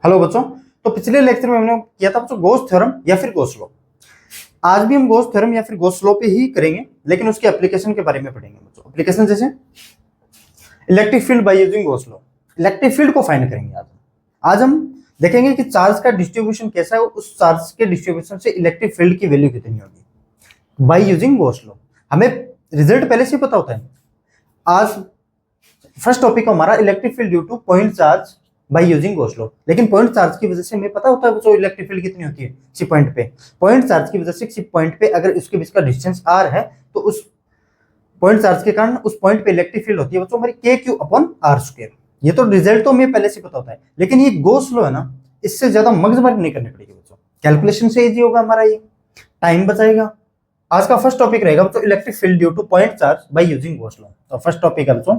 Hello बच्चों, तो पिछले लेक्चर में हमने किया था बच्चों गॉस थ्योरम या फिर गॉस लॉ। आज भी हम गॉस थ्योरम या फिर गॉस लॉ पे ही करेंगे, लेकिन उसके एप्लीकेशन के बारे में पढ़ेंगे बच्चों। एप्लीकेशन जैसे electric field bye using Gauss law, electric field को फाइंड करेंगे आज हम देखेंगे कि चार्ज का डिस्ट्रीब्यूशन कैसा है, उस चार्ज के डिस्ट्रीब्यूशन से इलेक्ट्रिक फील्ड की वैल्यू कितनी होगी बाय यूजिंग गॉस लॉ। हमें रिजल्ट पहले से पता होता है। आज फर्स्ट टॉपिक हमारा electric field due two point charge by using Gauss law, लेकिन पॉइंट चार्ज की वजह से हमें पता होता है जो इलेक्ट्रिक फील्ड कितनी होती है किसी पॉइंट पे। पॉइंट चार्ज की वजह से किसी पॉइंट पे अगर उसके बीच का डिस्टेंस r है तो उस पॉइंट चार्ज के कारण उस पॉइंट पे इलेक्ट्रिक फील्ड होती है बच्चों हमारी k/r²। ये तो रिजल्ट तो हमें पहले से पता होता है, लेकिन ये गॉस लॉ है ना, इससे ज्यादा मगजमारी नहीं करनी पड़ेगी बच्चों। कैलकुलेशन से इजी होगा हमारा, ये टाइम बचाएगा। आज का फर्स्ट टॉपिक रहेगा बच्चों electric field due two point charge by using Gauss law. तो फर्स्ट टॉपिक है बच्चों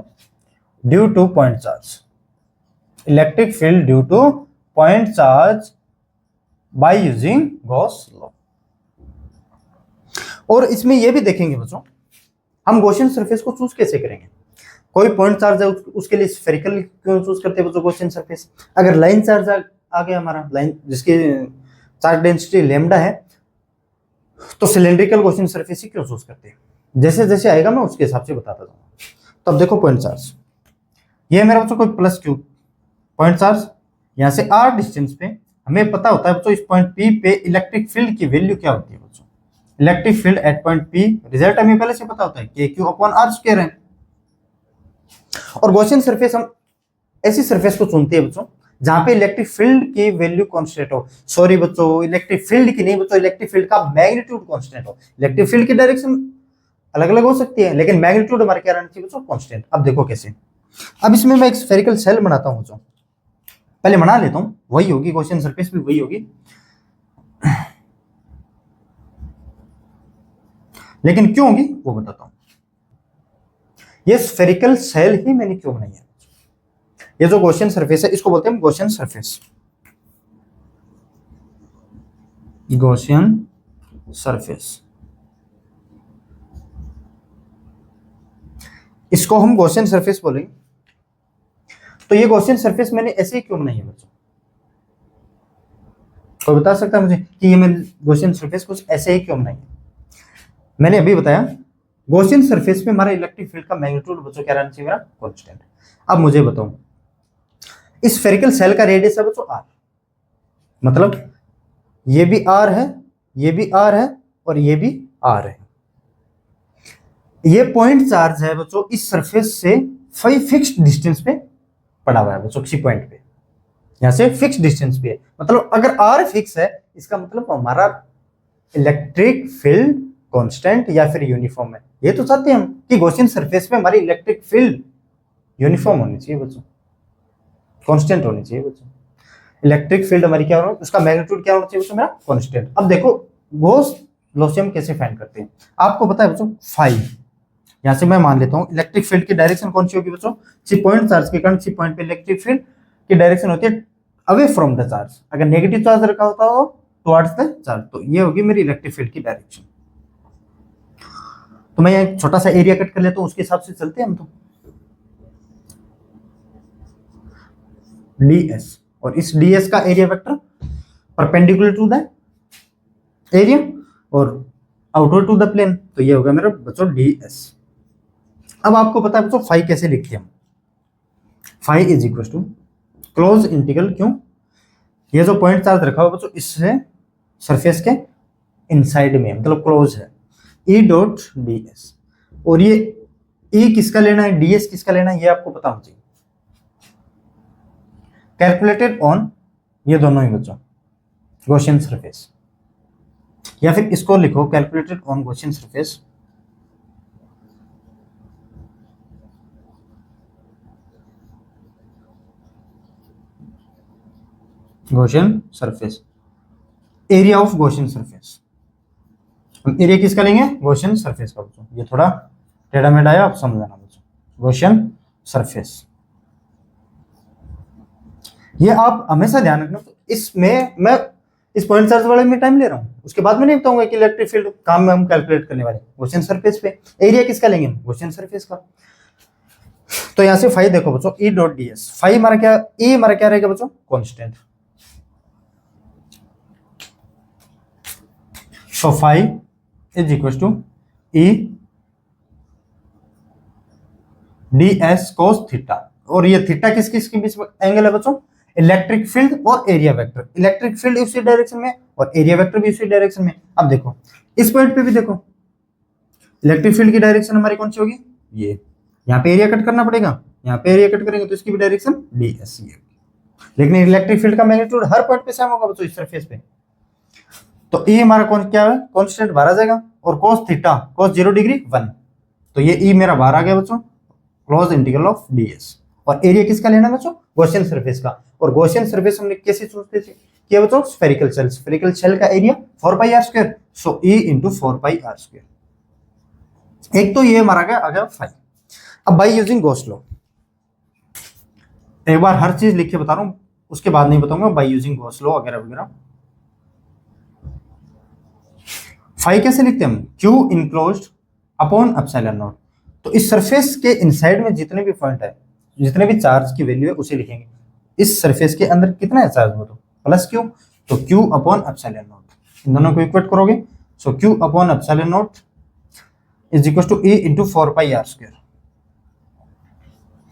due two point charge, electric field due two point charge by using Gauss law. और इसमें यह भी देखेंगे बच्चों हम गॉसियन सरफेस को चूज कैसे करेंगे। कोई पॉइंट चार्ज है उसके लिए स्फेरिकल क्यों चूज करते हैं बच्चों गॉसियन सरफेस। अगर लाइन चार्ज आ गया हमारा, लाइन जिसकी चार्ज डेंसिटी लैम्डा है, तो सिलेंड्रिकल गॉसियन सरफेस ही क्यों चूज करते हैं। जैसे जैसे आएगा मैं उसके हिसाब से बताता जाऊंगा। तो अब देखो पॉइंट चार्ज, ये मेरा बच्चों कोई प्लस क्यू पॉइंट चार्ज, यहां से r डिस्टेंस पे हमें पता होता है बच्चों इस पॉइंट P पे इलेक्ट्रिक फील्ड की वैल्यू क्या होती है बच्चों। Electric field at point P result हमें पहले से पता होता है kq/r² है। और गॉसियन सरफेस हम ऐसी सरफेस को चुनते हैं बच्चों जहां पे इलेक्ट्रिक फील्ड की वैल्यू कांस्टेंट हो। सॉरी बच्चों, इलेक्ट्रिक फील्ड की नहीं बच्चों, इलेक्ट्रिक फील्ड का मैग्नीट्यूड कांस्टेंट हो। इलेक्ट्रिक फील्ड की डायरेक्शन अलग अलग हो सकती है, लेकिन मैग्नीट्यूड हमारे क्या रहना चाहिए बच्चों, कांस्टेंट। अब देखो कैसे। अब इसमें मैं एक स्फेरिकल सेल बनाता हूं बच्चों, पहले बना लेता हूं, वही होगी गॉसियन सरफेस भी वही होगी, लेकिन क्यों होगी वो बताता हूं। ये स्फेरिकल सेल ही मैंने क्यों बनाई है। ये जो गॉसियन सरफेस है इसको बोलते हैं गॉसियन सरफेस, गॉसियन सरफेस, इसको हम गॉसियन सरफेस बोलेंगे। तो ये गॉसियन सरफेस मैंने ऐसे ही क्यों बनाई है बच्चों, कोई बता सकता है मुझे कि ये मैंने गॉसियन सरफेस कुछ ऐसे ही क्यों बनाई है। मैंने अभी बताया गॉसियन सरफेस में हमारा इलेक्ट्रिक फील्ड का मैग्नीट्यूड बच्चों क्या रहना चाहिए, मेरा कांस्टेंट। अब मुझे बताओ इस स्फेरिकल सेल का रेडियस है बच्चों r, मतलब ये भी r है, ये भी r है और ये भी r है। ये पॉइंट चार्ज है बच्चों इस सरफेस से फिक्स्ड डिस्टेंस पे पड़ा हुआ है बच्चों, किसी पॉइंट पे यहां से फिक्स डिस्टेंस पे है। मतलब अगर r फिक्स है इसका मतलब हमारा इलेक्ट्रिक फील्ड कांस्टेंट या फिर यूनिफॉर्म है। ये तो चाहते हैं हम कि गॉसियन सरफेस में हमारी इलेक्ट्रिक फील्ड यूनिफॉर्म होनी चाहिए बच्चों, कांस्टेंट होनी चाहिए बच्चों। इलेक्ट्रिक फील्ड हमारी क्या होना, उसका मैग्नीट्यूड क्या होना चाहिए बच्चों, मेरा कांस्टेंट। अब देखो गॉस लॉ से हम कैसे फाइंड करते हैं। आपको पता है बच्चों फाई, यहां से मैं मान लेता हूं इलेक्ट्रिक फील्ड की डायरेक्शन कौन सी होगी बच्चों, सी पॉइंट चार्ज के कारण सी पॉइंट पे इलेक्ट्रिक फील्ड की डायरेक्शन होती है अवे फ्रॉम द चार्ज। अगर नेगेटिव चार्ज रखा होता हो टुवर्ड्स द चार्ज, तो ये होगी मेरी इलेक्ट्रिक फील्ड की डायरेक्शन। तो मैं एक छोटा सा एरिया कट कर लेता हूं, उसके हिसाब से चलते हैं हम। तो ds, और इस ds का area vector perpendicular to the area और आउटवर्ड टू द प्लेन, तो ये होगा मेरा बच्चों ds। अब आपको पता है बच्चों फाई कैसे लिखते हैं हम, phi is equal to close integral, क्यों, ये जो पॉइंट चार्ज रखा हुआ बच्चों इससे सरफेस के इनसाइड में मतलब क्लोज है, E डॉट ds। और ये E किसका लेना है, ds किसका लेना है, ये आपको पता होना चाहिए। कैलकुलेटेड ऑन ये दोनों ही बच्चों गॉसियन सरफेस, या फिर इसको लिखो calculated on Gaussian surface, Gaussian surface, area of Gaussian surface. हम एरिया किसका लेंगे, गॉसियन सरफेस का बच्चों। ये थोड़ा टेढ़ा मेढ़ा है, आप समझ लेना बच्चों, गॉसियन सरफेस। ये आप हमेशा ध्यान रखना। तो इसमें मैं इस पॉइंट चार्ज वाले में टाइम ले रहा हूं, उसके बाद में नहीं बताऊंगा कि इलेक्ट्रिक फील्ड काम में हम कैलकुलेट करने वाले गॉसियन सरफेस पे। एरिया किसका लेंगे, गॉसियन सरफेस का। तो यहां से फाई देखो बच्चों E डॉट ds, फाई हमारा क्या, E हमारा क्या रहेगा बच्चों, constant. So phi is equal to E D S cos theta, और ये थीटा किस किस के बीच में एंगल है बच्चों, इलेक्ट्रिक फील्ड और एरिया वेक्टर, इलेक्ट्रिक फील्ड उसी डायरेक्शन में और एरिया वेक्टर भी उसी डायरेक्शन में। अब देखो इस पॉइंट पे भी देखो, इलेक्ट्रिक फील्ड की डायरेक्शन हमारी कौन सी होगी, ये, यहाँ पे एरिया कट करना पड़ेगा, यहाँ पे एरिया कट करेंगे तो इसकी भी डायरेक्शन डी एस ये, लेकिन इलेक्ट्रिक फील्ड का मैग्नीट्यूड हर पॉइंट पे सेम होगा बच्चों इस सरफेस पे। तो ई हमारा कौन क्या है, कांस्टेंट बाहर आ जाएगा, और cos थीटा cos 0 डिग्री 1, तो ये ई मेरा बाहर आ गया बच्चों, क्लोज इंटीग्रल ऑफ ds। और एरिया किसका लेना बच्चों, गॉसियन सरफेस का, और गॉसियन सरफेस हमने कैसे सोचते थे कि बच्चों स्फेरिकल शेल, स्फेरिकल शेल का एरिया 4πr², सो e इंटू 4πr²। एक तो ये हमारा आ गया फाई। अब बाय यूजिंग गॉस लॉ, एक बार हर चीज लिख के बता रहा हूं, उसके बाद नहीं बताऊंगा, बाय यूजिंग गॉस लॉ वगैरह वगैरह। फाई कैसे लिखते हैं हम, Q enclosed upon epsilon naught, तो इस सरफेस के इनसाइड में जितने भी पॉइंट है, जितने भी चार्ज की वैल्यू है उसे लिखेंगे। इस सरफेस के अंदर कितना है चार्ज, बोलो प्लस Q, तो Q अपॉन एप्सिलॉन नॉट, इन दोनों को इक्वेट करोगे, so Q upon epsilon naught is equal to E into 4πr²।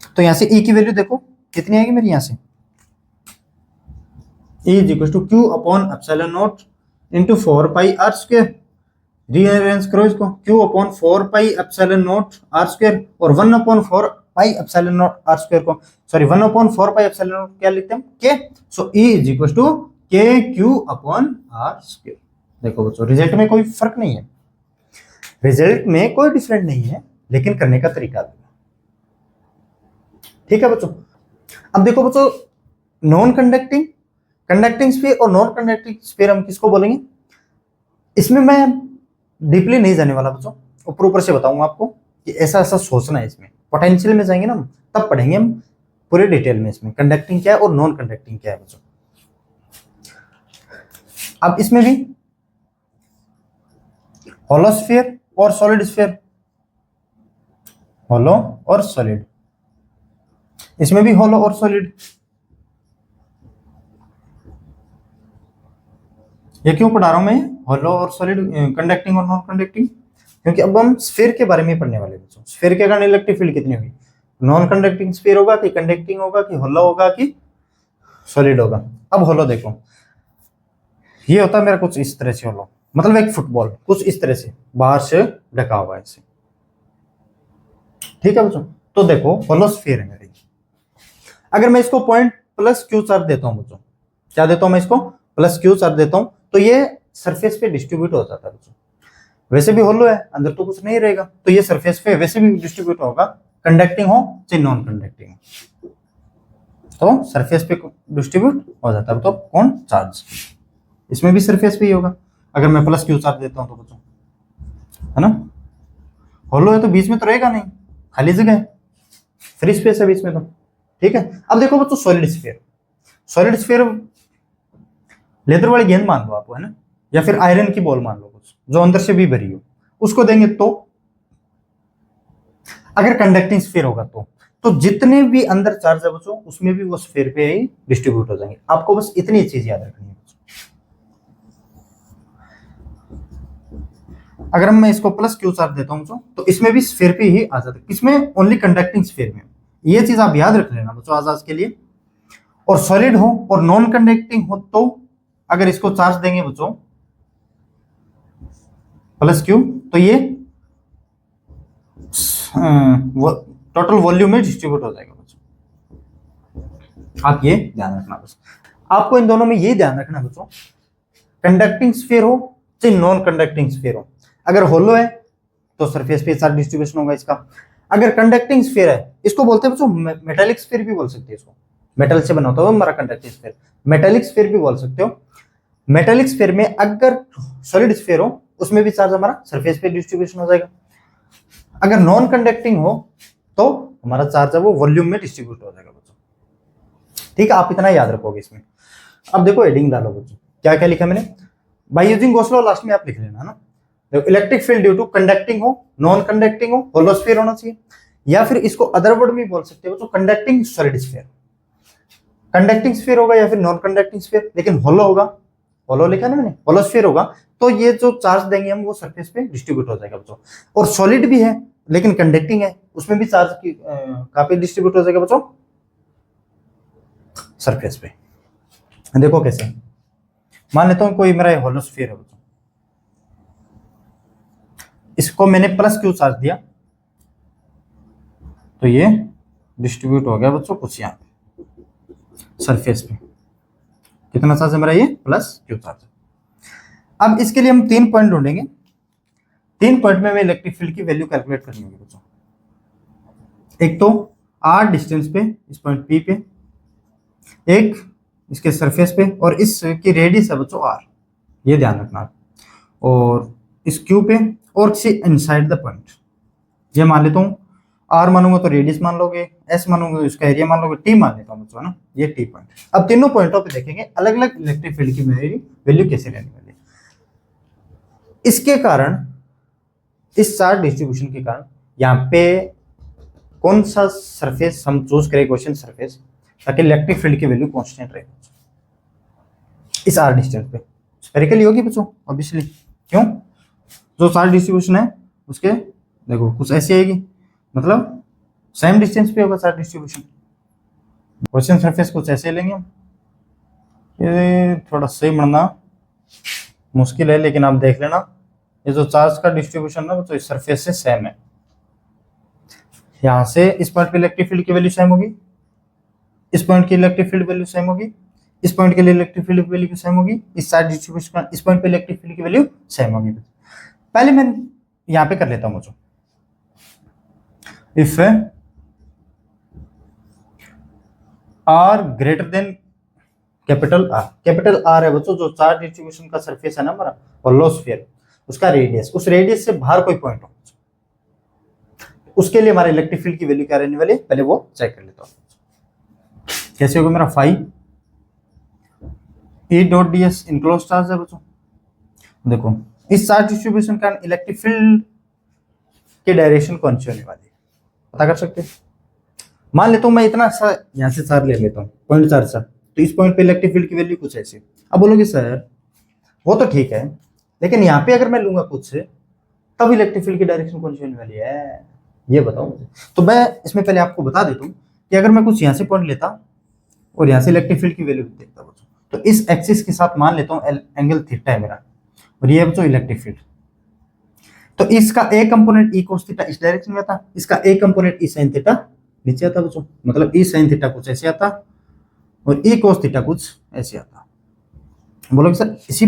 तो यहां से E की वैल्यू देखो कितनी आएगी मेरी, यहां से E is equal to Q upon epsilon not into 4πr², rearrange करो इसको, Q upon 4π epsilon not r² और 1 अपॉन 4π एप्सिलॉन नॉट r² को, सॉरी 1 अपॉन 4π एप्सिलॉन नॉट क्या लिखते हैं K, so E is equal to KQ upon r²। देखो बच्चों result में कोई फर्क नहीं है, रिजल्ट में कोई डिफरेंट नहीं है, लेकिन करने का तरीका भी, ठीक है बच्चों। अब देखो बच्चों नॉन कंडक्टिंग, कंडक्टिंग स्फीयर और नॉन कंडक्टिंग स्फीयर हम किसको बोलेंगे, इसमें मैं डीपली नहीं जाने वाला बच्चों, ऊपर ऊपर से बताऊंगा आपको कि ऐसा ऐसा सोचना है, इसमें पोटेंशियल में जाएंगे ना हम तब पढ़ेंगे हम पूरे डिटेल में इसमें कंडक्टिंग क्या है और नॉन कंडक्टिंग क्या है बच्चों। अब इसमें भी होलो स्फीयर और सॉलिड स्फीयर, होलो और सॉलिड, इसमें भी होलो और सॉलिड, ये क्यों पढ़ा रहा हूं मैं होलो और सॉलिड, कंडक्टिंग और नॉन कंडक्टिंग, क्योंकि अब हम स्फीयर के बारे में पढ़ने वाले बच्चों। स्फीयर के कारण इलेक्ट्रिक फील्ड कितनी होगी, नॉन कंडक्टिंग स्फीयर होगा कि कंडक्टिंग होगा कि होलो होगा कि सॉलिड होगा। अब होलो देखो, ये होता है मेरा कुछ इस तरह से होलो, मतलब एक फुटबॉल कुछ इस तरह से बाहर से ढका हुआ है ऐसे, ठीक है बच्चों। तो देखो होलो स्फीयर है मेरी, अगर मैं इसको पॉइंट प्लस क्यू चार्ज देता हूं बच्चों, क्या देता हूं मैं इसको, प्लस क्यू चार्ज देता हूं, तो ये सरफेस पे डिस्ट्रीब्यूट हो जाता है बच्चों। वैसे भी होलो है, अंदर तो कुछ नहीं रहेगा, तो ये सरफेस पे वैसे भी डिस्ट्रीब्यूट होगा, कंडक्टिंग हो चाहे नॉन कंडक्टिंग हो, तो सरफेस पे डिस्ट्रीब्यूट हो जाता है। तो कौन, चार्ज, इसमें भी सरफेस पे ही होगा अगर मैं प्लस क्यू चार्ज देता हूं तो बच्चों, है ना। होलो है तो बीच में तो रहेगा नहीं, खाली जगह है, फ्री स्पेस है बीच में, तो ठीक है। अब देखो बच्चों solid sphere, solid sphere leather वाली गेंद मान लो आपको, है ना, या फिर आयरन की बॉल मान लो कुछ जो अंदर से भी भरी हो, उसको देंगे तो अगर कंडक्टिंग स्फीयर होगा तो जितने भी अंदर चार्ज है बच्चों उसमें भी वो स्फीयर पे ही डिस्ट्रीब्यूट हो जाएंगे। आपको बस इतनी चीज याद रखनी है बच्चों। अगर मैं इसको प्लस क्यू चार्ज देता हूं बच्चों तो इसमें भी स्फीयर पे ही आ जाता है, इसमें ओनली कंडक्टिंग स्फीयर में, ये चीज आप याद रख लेना बच्चों आज के लिए। और सॉलिड हो और नॉन कंडक्टिंग हो तो अगर इसको चार्ज देंगे बच्चों प्लस क्यू, तो ये टोटल वॉल्यूम में डिस्ट्रीब्यूट हो जाएगा बच्चों। आप ये ध्यान रखना, बस आपको इन दोनों में ये ध्यान रखना बच्चों, कंडक्टिंग स्फीयर हो चाहे नॉन कंडक्टिंग स्फीयर हो, अगर होलो है तो सरफेस पे चार्ज डिस्ट्रीब्यूशन होगा इसका, अगर कंडक्टिंग स्फीयर है इसको बोलते हैं बच्चों मेटालिक स्फीयर भी बोल सकते हैं, इसको मेटल से बना होता है हमारा कंडक्टिंग स्फीयर, मेटालिक स्फीयर भी बोल सकते हो। मेटालिक स्फीयर में अगर सॉलिड स्फीयर हो उसमें भी चार्ज हमारा सरफेस पे डिस्ट्रीब्यूशन हो जाएगा, अगर नॉन कंडक्टिंग हो तो हमारा चार्ज है वो वॉल्यूम में डिस्ट्रीब्यूट हो जाएगा बच्चों, ठीक है। आप इतना याद रखोगे इसमें। अब देखो हेडिंग डालो बच्चों, क्या क्या लिखा मैंने, by using Gauss law last में आप लिख लेना, है ना। देखो electric field due to conducting हो, नॉन कंडक्टिंग हो, होलो स्फीयर होना चाहिए, या फिर इसको अदर वर्ड में बोल सकते हो तो conducting solid sphere, conducting sphere होगा या फिर नॉन कंडक्टिंग स्फीयर, लेकिन होलो होगा, होलो लिखा ना मैंने, होलो स्फीयर होगा तो ये जो चार्ज देंगे हम वो सरफेस पे डिस्ट्रीब्यूट हो जाएगा बच्चों। और सॉलिड भी है लेकिन कंडक्टिंग है, उसमें भी चार्ज की कहाँ पे डिस्ट्रीब्यूट हो जाएगा बच्चों, सरफेस पे। देखो कैसे, मान लेता हूं कोई मेरा होलोस्फीयर है बच्चों, इसको मैंने प्लस क्यू चार्ज दिया तो ये डिस्ट्रीब्यूट हो गया बच्चों कुछ यहाँ पे सरफेस पे। कितना चार्ज है मेरा, ये प्लस क्यू चार्ज। अब इसके लिए हम 3 पॉइंट ढूंढेंगे। 3 पॉइंट में हमें इलेक्ट्रिक फील्ड की वैल्यू कैलकुलेट करनी होगी बच्चों। एक तो आर डिस्टेंस पे, इस पॉइंट पी पे, एक इसके सरफेस पे, और इसकी रेडियस है बच्चों आर, ये ध्यान रखना। और इस क्यू पे और सी इनसाइड द पॉइंट, ये मान लेता हूँ आर मानूंगा तो रेडियस मान लोगे, एस मानूंगा इसका एरिया मान लोगे, टी मान लेता हूँ बच्चों ना, ये टी पॉइंट। अब तीनों पॉइंटों पे देखेंगे अलग अलग इलेक्ट्रिक फील्ड की वैल्यू कैसे रहने वाली है। इसके कारण, इस चार्ज डिस्ट्रीब्यूशन के कारण यहाँ पे कौन सा सरफेस हम चूज करें, क्वेश्चन सरफेस, ताकि इलेक्ट्रिक फील्ड की वैल्यू कांस्टेंट रहे इस आर डिस्टेंस पे। स्फेरिकल होगी बच्चों ऑब्वियसली, क्यों, जो चार्ज डिस्ट्रीब्यूशन है उसके देखो कुछ ऐसी आएगी, मतलब सेम डिस्टेंस पे होगा चार्ज डिस्ट्रीब्यूशन। क्वेश्चन सरफेस कुछ ऐसे लेंगे हम, ये थोड़ा सही बनना मुश्किल है लेकिन आप देख लेना, ये जो चार्ज का डिस्ट्रीब्यूशन ना तो इस सरफेस से सेम है। यहां से इस पॉइंट पे इलेक्ट्रिक फील्ड की वैल्यू सेम होगी, इस पॉइंट की इलेक्ट्रिक फील्ड वैल्यू सेम होगी, इस पॉइंट के लिए इलेक्ट्रिक फील्ड वैल्यू सेम होगी, इस चार्ज डिस्ट्रीब्यूशन का इस पॉइंट पे इलेक्ट्रिक फील्ड की वैल्यू सेम होगी। पहले मैं यहां पे कर लेता हूं मुझे, if R greater than capital R है बच्चों, जो चार्ज डिस्ट्रीब्यूशन का सरफेस है ना हमारा होलोस्फीयर, उसका रेडियस, उस रेडियस से बाहर कोई पॉइंट हो, उसके लिए हमारे इलेक्ट्रिक फील्ड की वैल्यू क्या रहने वाली है, पहले वो चेक कर लेता हूं। कैसे होगा मेरा, phi E dot D S enclose charge है बच्चों। देखो इस चार्ज डिस्ट्रीब्यूशन का इलेक्ट्रिक फील्ड की डायरेक्शन कौन सी होने वाली है पता कर सकते हैं। मान लेता हूं मैं इतना सा यहां से चार्ज ले लेता हूं, पॉइंट चार्ज सा, तो इस पॉइंट पे इलेक्ट्रिक फील्ड की वैल्यू कुछ ऐसी। अब बोलोगे सर वो तो ठीक है, लेकिन यहाँ पे अगर मैं लूंगा कुछ से, तब इलेक्ट्रिक फील्ड की डायरेक्शन कौन सी होने वाली है, ये बताओ मुझे। तो मैं इसमें पहले आपको बता देता हूँ कि अगर मैं कुछ यहाँ से पॉइंट लेता और यहाँ से इलेक्ट्रिक फील्ड की वैल्यू देखता बच्चों, तो इस एक्सिस के साथ मान लेता हूँ एंगल थीटा है मेरा, और ये बच्चों इलेक्ट्रिक फील्ड। तो इसका ए कंपोनेंट ई कोस थीटा इस डायरेक्शन में आता, इसका ए कंपोनेंट ई साइन थीटा नीचे आता बच्चों, मतलब ई साइन थीटा कुछ ऐसे आता और ई कोस थीटा कुछ ऐसे आता। बोलोगे सर इसी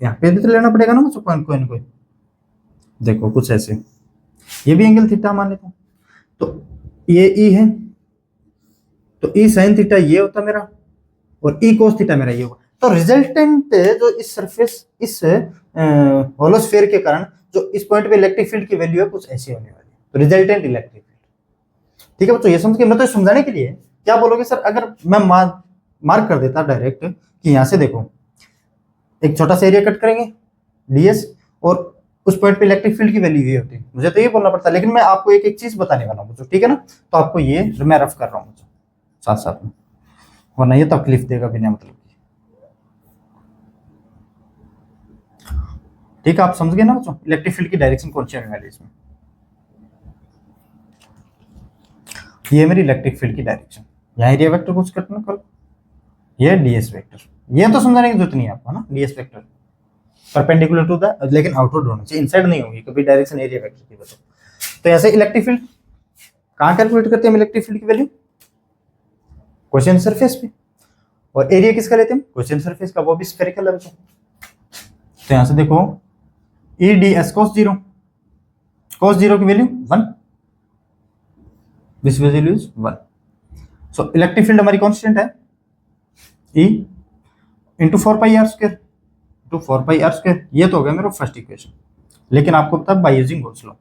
यहाँ पे भी तो लेना पड़ेगा ना बच्चों पॉइंट कोई ना कोई, देखो कुछ ऐसे, ये भी एंगल थीटा मान लेता हूँ, तो ये ई है, तो ई साइन थीटा ये होता मेरा और ई कोस थीटा मेरा ये होगा। तो रिजल्टेंट जो इस सरफेस, इस होलोस्फीयर के कारण जो इस पॉइंट पे इलेक्ट्रिक फील्ड की वैल्यू है कुछ ऐसी होने वाली है, तो रिजल्टेंट इलेक्ट्रिक फील्ड। ठीक है बच्चों, ये समझ के मैं तो समझाने के लिए, क्या बोलोगे सर अगर मैं मार्क कर देता डायरेक्ट कि यहाँ से देखो एक छोटा सा एरिया कट करेंगे डीएस, और उस पॉइंट पे इलेक्ट्रिक फील्ड की वैल्यू ये होती है, मुझे तो ये बोलना पड़ता, लेकिन मैं आपको एक एक चीज बताने वाला हूँ ठीक है ना, तो आपको ये मैं रफ कर रहा हूँ साथ साथ में, वरना ये तकलीफ देगा बिना मतलब की। ठीक है, आप समझ गए ना बच्चों इलेक्ट्रिक फील्ड की डायरेक्शन कौन सी होने वाली है इसमें। ये मेरी इलेक्ट्रिक फील्ड की डायरेक्शन, यहाँ एरिया वेक्टर कुछ कटना कल, ये डीएस वेक्टर, ये तो समझाने की जरूरत नहीं है आपको ना, DS vector perpendicular to the, लेकिन आउटवर्ड होना चाहिए, इनसाइड नहीं होगी कभी डायरेक्शन एरिया वेक्टर की वजह। तो ऐसे इलेक्ट्रिक फील्ड कहाँ कैलकुलेट करते हैं इलेक्ट्रिक फील्ड की वैल्यू, क्वेश्चन सरफेस पे, और एरिया किसका लेते हैं, क्वेश्चन सरफेस का, वो भी स्फेरिकल है बच्चों। तो यहां से देखो ई डी एस cos 0 की value 1, this value is 1। So electric field हमारी कांस्टेंट है E into 4πr², to 4πr², ये तो हो गया मेरा फर्स्ट इक्वेशन। लेकिन आपको पता है by using Gauss law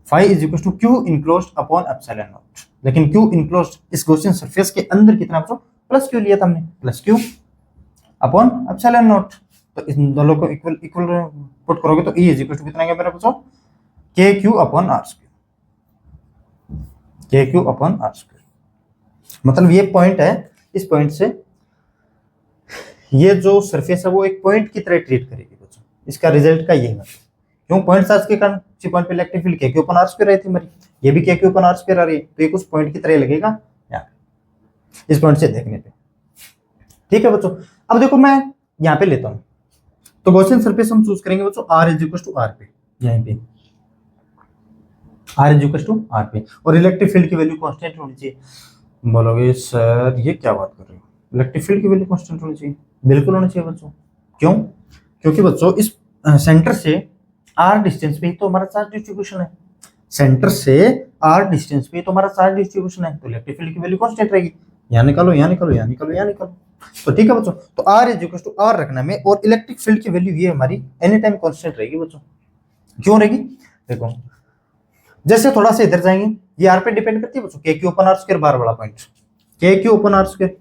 phi is equal to Q enclosed upon epsilon naught, लेकिन क्यू इनक्लोज्ड इस गॉसियन सरफेस के अंदर कितना बच्चों, प्लस क्यू लिया था हमने, plus Q upon epsilon naught. तो इन दोनों को इक्वल पुट करोगे तो E इज इक्वल टू कितना आएगा मेरा बच्चों, के क्यू अपॉन आर स्क्वायर, के क्यू अपॉन आर स्क्वायर। मतलब ये पॉइंट है, इस पॉइंट से ये जो सरफेस है वो एक पॉइंट की तरह ट्रीट करेगी बच्चों, इसका रिजल्ट का ये है मतलब। क्यों? पॉइंट चार्ज के कारण किसी पॉइंट पे इलेक्ट्रिक फील्ड के क्यू अपन आर स्क्वायर रहती है हमारी, ये भी के क्यू अपन आर स्क्वायर आ रही है, तो ये कुछ पॉइंट की तरह लगेगा यहाँ इस पॉइंट से देखने पे। ठीक है बच्चों, अब देखो मैं यहाँ पे लेता हूँ, तो गॉसियन सरफेस हम चूज करेंगे बच्चों R is equal to R पे, यहीं पे R is equal to R पे, और इलेक्ट्रिक फील्ड की वैल्यू कांस्टेंट होनी चाहिए। बोलोगे सर ये क्या बात कर रहे हो, इलेक्ट्रिक फील्ड की वैल्यू कांस्टेंट होनी चाहिए? बिल्कुल होनी चाहिए बच्चों। क्यों? क्योंकि बच्चों इस सेंटर से आर डिस्टेंस पे ही तो हमारा चार्ज डिस्ट्रीब्यूशन है, सेंटर से आर डिस्टेंस पे तो हमारा चार्ज डिस्ट्रीब्यूशन है, तो इलेक्ट्रिक फील्ड की वैल्यू कांस्टेंट रहेगी। यहाँ निकालो, यहाँ निकालो, यहाँ निकालो, यहाँ निकालो, तो ठीक है बच्चों। तो R is equal to R रखना में, और इलेक्ट्रिक फील्ड की वैल्यू ये हमारी एनी टाइम कांस्टेंट रहेगी बच्चों। क्यों रहेगी? देखो जैसे थोड़ा सा इधर जाएंगे, ये आर पे डिपेंड करती है बच्चों, के क्यू ओपन आर स्क्वायर, बार वाला पॉइंट, के क्यू ओपन आर स्क्वायर।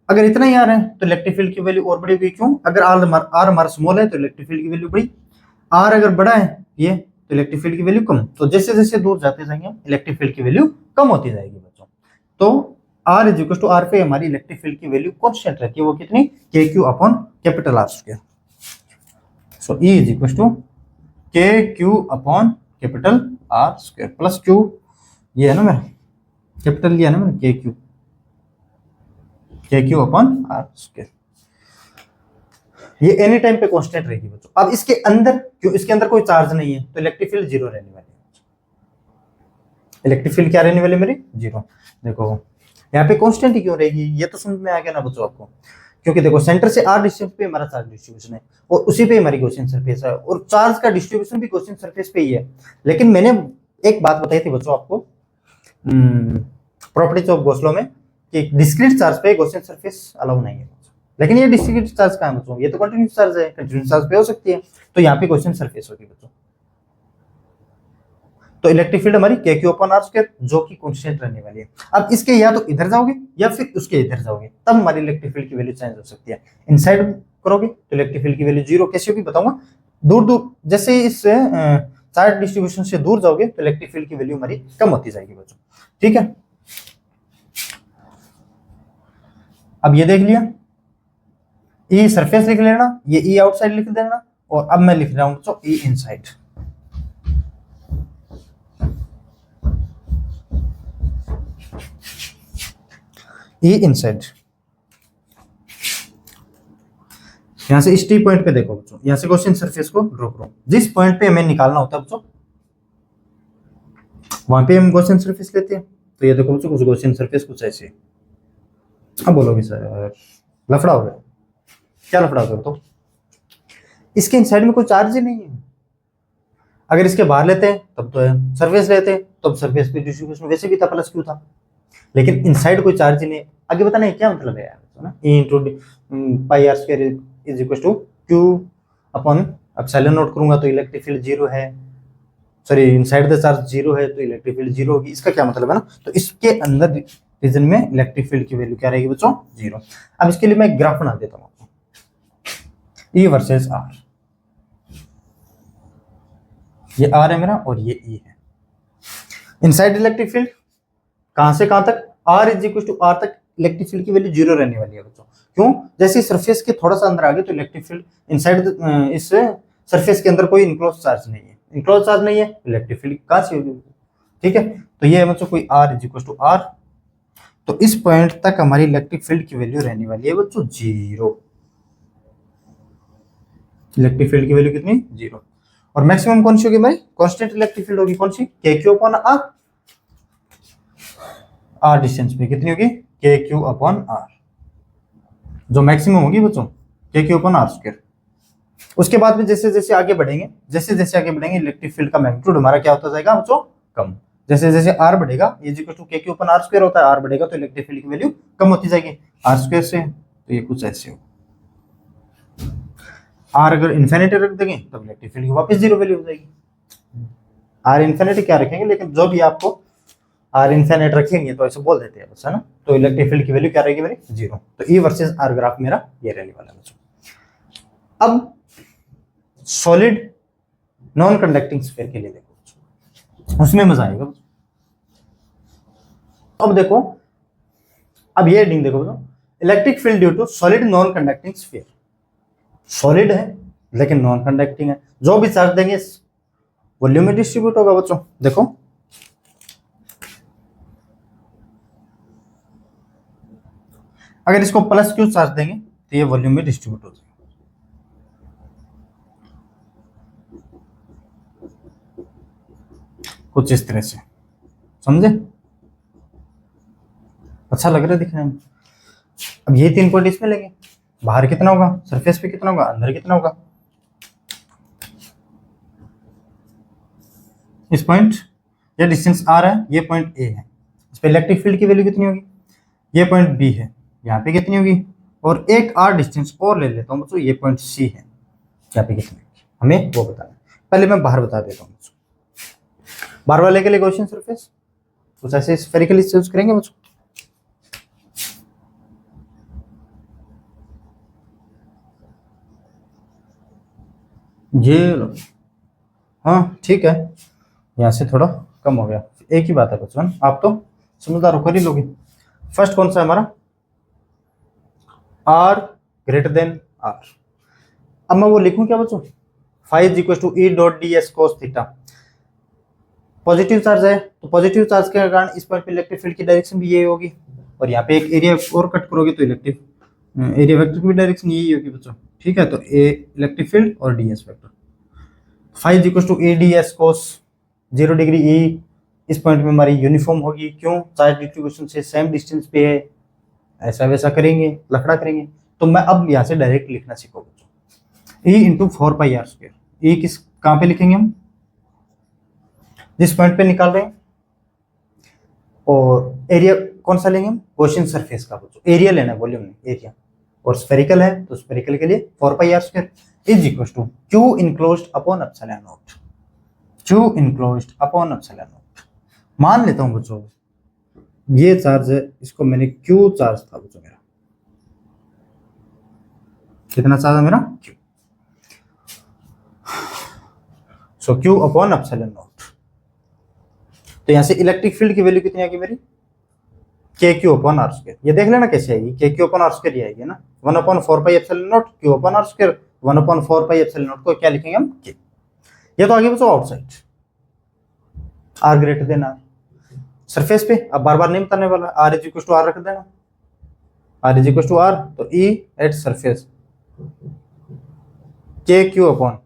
अगर इतना ही आर है तो इलेक्ट्रिक फील्ड की वैल्यू और बड़ी होगी। क्यों? अगर आर हमारा स्मॉल है तो इलेक्ट्रिक फील्ड की वैल्यू बड़ी, आर अगर बड़ा है ये तो इलेक्ट्रिक फील्ड की वैल्यू कम। तो जैसे जैसे दूर जाते जाएंगे इलेक्ट्रिक फील्ड की वैल्यू कम होती जाएगी बच्चों। तो R is equal to R पे हमारी इलेक्ट्रिक फील्ड की वैल्यू कांस्टेंट रहती है, वो कितनी? K Q upon capital R square. So E is equal to K Q upon capital R square plus Q, ये है ना मेरा कैपिटल लिया ना मैंने, के क्यू अपॉन आर स्क्वायर। ये एनी टाइम पे कांस्टेंट रहेगी बच्चों। अब इसके अंदर, क्यों इसके अंदर कोई चार्ज नहीं है तो इलेक्ट्रिक फील्ड जीरो रहने वाली है। इलेक्ट्रिक फील्ड क्या रहने वाली मेरी? जीरो। देखो यहाँ पे कांस्टेंट ही क्यों रहेगी, ये तो समझ में आ गया ना बच्चों आपको। क्योंकि देखो सेंटर से आर डिस्टेंस पे हमारा चार्ज डिस्ट्रीब्यूशन है, और उसी पे हमारी गॉसियन सरफेस है, और चार्ज का डिस्ट्रीब्यूशन भी गॉसियन सरफेस पे ही है। लेकिन मैंने एक बात बताई थी बच्चों आपको प्रॉपर्टीज ऑफ गॉस लॉ में, कि डिस्क्रीट चार्ज पे गॉसियन सरफेस अलाउ नहीं है। लेकिन ये डिस्क्रीट चार्ज कहाँ है बच्चों? ये तो कंटिन्यूस चार्ज है, कंटिन्यूस चार्ज पे हो सकती है, तो यहाँ पे गॉसियन सरफेस होगी बच्चों। तो इलेक्ट्रिक फील्ड हमारी के क्यू अपॉन आर स्क्वायर जो कि कांस्टेंट रहने वाली है। अब इसके या तो इधर जाओगे या फिर उसके इधर जाओगे, तब हमारी इलेक्ट्रिक फील्ड की वैल्यू चेंज हो सकती है। इनसाइड करोगे तो इलेक्ट्रिक फील्ड की वैल्यू जीरो, कैसे होगी बताऊंगा। दूर दूर जैसे इस चार्ज डिस्ट्रीब्यूशन से दूर जाओगे तो इलेक्ट्रिक फील्ड की वैल्यू हमारी कम होती जाएगी बच्चों। ठीक है, अब ये देख लिया, ई सरफेस लिख लेना, ये ई आउटसाइड लिख देना, और अब मैं लिख रहा हूं बच्चों ई इनसाइड। ई इनसाइड, यहां से इस टी पॉइंट पे देखो बच्चों, यहां से गॉसियन सरफेस को ड्रॉ करो, जिस पॉइंट पे हमें निकालना होता है बच्चों वहां पे हम गॉसियन सरफेस लेते हैं। तो ये देखो बच्चों कुछ गॉसियन सरफेस कुछ ऐसे। अब बोलोगे सर लफड़ा हो गया, क्या लफड़ा हो गया? तो इसके इनसाइड में कोई चार्ज ही नहीं है। अगर इसके बाहर लेते हैं तब तो है, सरफेस लेते हैं तब सरफेस पे डिस्ट्रीब्यूशन वैसे भी था, प्लस क्यू था। लेकिन इनसाइड कोई चार्ज ही नहीं। आगे बताना है क्या मतलब है यार, ना E into pi R square is equal to Q upon epsilon naught करूंगा तो इलेक्ट्रिक फील्ड जीरो है, sorry inside the charge zero है तो इलेक्ट्रिक फील्ड जीरो होगी। इसका क्या मतलब है ना, तो इसके अंदर रीजन में इलेक्ट्रिक फील्ड की वैल्यू क्या रहेगी बच्चों? जीरो। अब इसके लिए मैं ग्राफ बना देता हूँ आपको, ई वर्सेस आर, ये आर है मेरा और ये ई है। इनसाइड इलेक्ट्रिक फील्ड कहां से कहां तक? R is equal to R तक इलेक्ट्रिक फील्ड की वैल्यू जीरो रहने वाली है बच्चों। क्यों? जैसे सरफेस के थोड़ा सा अंदर आ गए तो इलेक्ट्रिक फील्ड इनसाइड इस सरफेस के अंदर कोई इनक्लोज चार्ज नहीं है, इनक्लोज चार्ज नहीं है, इलेक्ट्रिक फील्ड कहां से होगी? ठीक है, तो ये है बच्चों कोई R is equal to R, तो इस पॉइंट तक हमारी इलेक्ट्रिक फील्ड की वैल्यू रहने वाली है बच्चों जीरो। इलेक्ट्रिक फील्ड की वैल्यू कितनी? जीरो। और मैक्सिमम कौन सी होगी भाई? कांस्टेंट इलेक्ट्रिक फील्ड होगी, कौन सी? K Q upon R, R distance पे कितनी होगी? के क्यू अपॉन आर, जो मैक्सिमम होगी बच्चों के क्यू अपॉन आर स्क्वायर। उसके बाद में जैसे जैसे आगे बढ़ेंगे, जैसे जैसे आगे बढ़ेंगे इलेक्ट्रिक फील्ड का मैग्नीट्यूड हमारा क्या होता जाएगा बच्चों? कम। जैसे जैसे आर बढ़ेगा ये equal to K Q upon R square होता है, आर बढ़ेगा तो इलेक्ट्रिक फील्ड की वैल्यू कम होती जाएगी आर स्क्वायर से, तो ये कुछ ऐसे हो। आर अगर इन्फिनिटी रख देंगे तब इलेक्ट्रिक फील्ड की वापस जीरो वैल्यू हो जाएगी। आर इन्फिनिटी क्या रखेंगे, लेकिन जो भी आपको आर इन्फिनिट रखेंगे तो ऐसे बोल देते हैं बस, है ना। तो इलेक्ट्रिक फील्ड की वैल्यू क्या रहेगी मेरी? जीरो। तो ई वर्सेस आर ग्राफ मेरा ये रहने वाला है बच्चों। अब सॉलिड नॉन कंडक्टिंग स्फीयर के लिए देखो, उसमें मजा आएगा। अब देखो, अब ये हेडिंग देखो बच्चों, electric field due to solid non conducting sphere. Solid है लेकिन नॉन कंडक्टिंग है। जो भी चार्ज देंगे वॉल्यूम में डिस्ट्रीब्यूट होगा बच्चों। देखो अगर इसको प्लस क्यू चार्ज देंगे तो ये वॉल्यूम में डिस्ट्रीब्यूट हो जाएगा। कुछ इस तरह से, समझे? अच्छा लग रहा है दिखने में। अब ये 3 पॉइंट इसमें लेंगे, बाहर कितना होगा, सरफेस पे कितना होगा, अंदर कितना होगा। इस पॉइंट ये डिस्टेंस आर है, ये पॉइंट ए है, इस पे इलेक्ट्रिक फील्ड की वैल्यू कितनी होगी, ये पॉइंट बी है, यहाँ पे कितनी होगी, और एक आर डिस्टेंस और ले लेता हूँ बच्चों, ये पॉइंट सी है, यहाँ पे कितनी होगी हमें वो बताना है। पहले मैं बाहर बता देता हूँ बच्चों। बाहर वाले के लिए गॉसियन सरफेस कुछ ऐसे स्फेरिकली चूज करेंगे बच्चों। ये लो, हाँ ठीक है, यहाँ से थोड़ा कम हो गया, एक ही बात है बच्चों, आप तो समझदार होकर ही लोगे। फर्स्ट कौन सा है हमारा, आर ग्रेटर देन आर। अब मैं वो लिखूं क्या बच्चों, phi is equal to E dot D S cos theta. Positive charge है तो पॉजिटिव चार्ज के कारण इस पॉइंट पे इलेक्ट्रिक फील्ड की डायरेक्शन भी यही होगी, और यहाँ पे एक एरिया और कट करोगे तो इलेक्ट्रिक एरिया वेक्टर की भी डायरेक्शन यही होगी बच्चों। ठीक है, तो ए इलेक्ट्रिक फील्ड और D S vector. Phi equal to A D S cos 0 degree E, इस पॉइंट में हमारी यूनिफॉर्म होगी, क्यों, चार्ज डिस्ट्रीब्यूशन से सेम डिस्टेंस पे है, ऐसा वैसा करेंगे, लफड़ा करेंगे। तो मैं अब यहाँ से डायरेक्ट लिखना सीखो बच्चों, ई इंटू 4πr²। ई किस कहाँ पे लिखेंगे हम, जिस पॉइंट पे निकाल रहे हैं, और एरिया कौन सा लेंगे हम, गॉसियन सरफेस का बच्चों, एरिया लेना है, वॉल्यूम नहीं एरिया। और स्फेरिकल है तो स्फेरिकल के लिए 4πr² is equal to Q enclosed upon epsilon naught, Q enclosed upon epsilon naught. मान लेता हूं बच्चों ये चार्ज है, इसको मैंने क्यू चार्ज था बच्चों मेरा, कितना चार्ज है मेरा, क्यू, सो क्यू अपॉन एप्सिलॉन नॉट। तो यहां से इलेक्ट्रिक फील्ड की वैल्यू कितनी आएगी मेरी, के क्यू अपॉन आर स्क्वायर। ये देख लेना कैसे आएगी, K Q upon R square ही आएगी ना, 1/4π not Q upon R square, 1/4π not को क्या लिखेंगे हम, के। ये तो आगे बच्चों outside, R greater than R. Surface पे अब बार बार नहीं बताने वाला, R is equal to R रख देना, R is equal to R, तो E at surface K Q upon